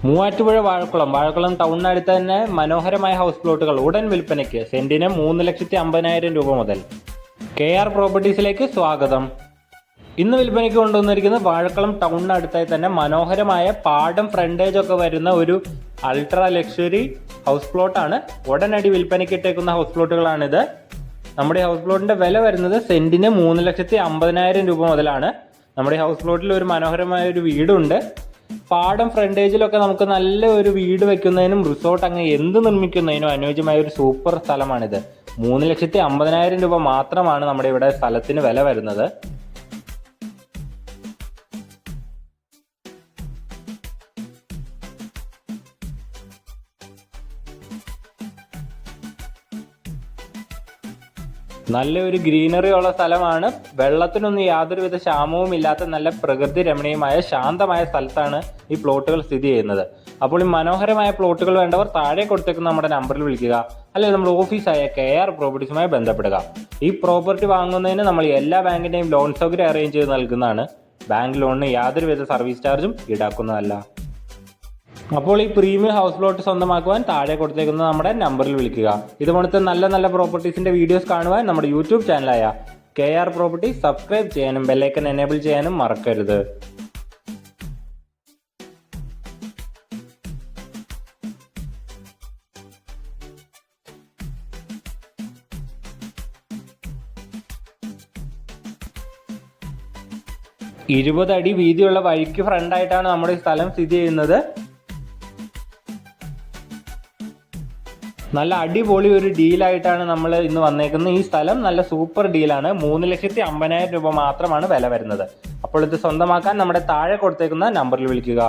മൂവാറ്റുപുഴ വാഴക്കുളം ടൗണിനടുത്ത് തന്നെ മനോഹരമായ ഹൗസ് പ്ലോട്ടുകൾ ഉടൻ വിൽപ്പനയ്ക്ക്. സെന്റിന് 3,50,000 രൂപ മുതൽ. KR പ്രോപ്പർട്ടീസിലേക്ക് സ്വാഗതം. ഇന്ന് വിൽപ്പനയ്ക്ക് കൊണ്ടുവന്നിരിക്കുന്നത് വാഴക്കുളം ടൗണിനടുത്തായി തന്നെ മനോഹരമായ പാടം ഫ്രണ്ടേജ് ഒക്കെ വരുന്ന ഒരു അൾട്രാ ലക്ഷറി ഹൗസ് പ്ലോട്ടാണ്. ഉടനടി വിൽപ്പനയ്ക്ക് ഇട്ടേക്കുന്ന ഹൗസ് പ്ലോട്ടുകളാണിത്. നമ്മുടെ ഹൗസ് പ്ലോട്ടിന്റെ വില വരുന്നത് സെന്റിന് 3,50,000 രൂപ മുതലാണ്. നമ്മുടെ ഹൗസ് പ്ലോട്ടിൽ ഒരു മനോഹരമായ ഒരു വീടുണ്ട്. പാടം ഫ്രണ്ടേജിലൊക്കെ നമുക്ക് നല്ല ഒരു വീട് വെക്കുന്നതിനും റിസോർട്ട് അങ്ങനെ എന്ത് നിർമ്മിക്കുന്നതിനും അനുയോജ്യമായ ഒരു സൂപ്പർ സ്ഥലമാണിത്. 3,50,000 രൂപ മാത്രമാണ് നമ്മുടെ ഇവിടെ സ്ഥലത്തിന് വില വരുന്നത്. നല്ലൊരു ഗ്രീനറി ഉള്ള സ്ഥലമാണ്. വെള്ളത്തിനൊന്നും യാതൊരുവിധ ക്ഷാമവും ഇല്ലാത്ത നല്ല പ്രകൃതി രമണീയമായ ശാന്തമായ സ്ഥലത്താണ് ഈ പ്ലോട്ടുകൾ സ്ഥിതി ചെയ്യുന്നത്. അപ്പോൾ ഈ മനോഹരമായ പ്ലോട്ടുകൾ വേണ്ടവർ താഴെ കൊടുത്തേക്കുന്ന നമ്മുടെ നമ്പറിൽ വിളിക്കുക, അല്ലെങ്കിൽ നമ്മുടെ ഓഫീസായ KR പ്രോപ്പർട്ടീസുമായി ബന്ധപ്പെടുക. ഈ പ്രോപ്പർട്ടി വാങ്ങുന്നതിന് നമ്മൾ എല്ലാ ബാങ്കിന്റെയും ലോൺ സൗകര്യം അറേഞ്ച് ചെയ്ത് നൽകുന്നതാണ്. ബാങ്ക് ലോണിന് യാതൊരുവിധ സർവീസ് ചാർജും ഈടാക്കുന്നതല്ല. അപ്പോൾ ഈ പ്രീമിയം ഹൗസ് പ്ലോട്ട് സ്വന്തമാക്കുവാൻ താഴെ കൊടുത്തേക്കുന്ന നമ്മുടെ നമ്പറിൽ വിളിക്കുക. ഇതുപോലത്തെ നല്ല നല്ല പ്രോപ്പർട്ടീസിന്റെ വീഡിയോസ് കാണുവാൻ നമ്മുടെ യൂട്യൂബ് ചാനലായ KR പ്രോപ്പർട്ടീസ് സബ്സ്ക്രൈബ് ചെയ്യാനും ബെല്ലൈക്കൺ എനേബിൾ ചെയ്യാനും മറക്കരുത്. ഇരുപത് അടി വീതിയുള്ള വഴിക്ക് ഫ്രണ്ടായിട്ടാണ് നമ്മുടെ ഈ സ്ഥലം സ്ഥിതി ചെയ്യുന്നത്. നല്ല അടിപൊളി ഒരു ഡീലായിട്ടാണ് നമ്മൾ ഇന്ന് വന്നേക്കുന്നത്. ഈ സ്ഥലം നല്ല സൂപ്പർ ഡീലാണ്. 3,50,000 രൂപ മാത്രമാണ് വില വരുന്നത്. അപ്പോൾ ഇത് സ്വന്തമാക്കാൻ നമ്മുടെ താഴെ കൊടുത്തേക്കുന്ന നമ്പറിൽ വിളിക്കുക.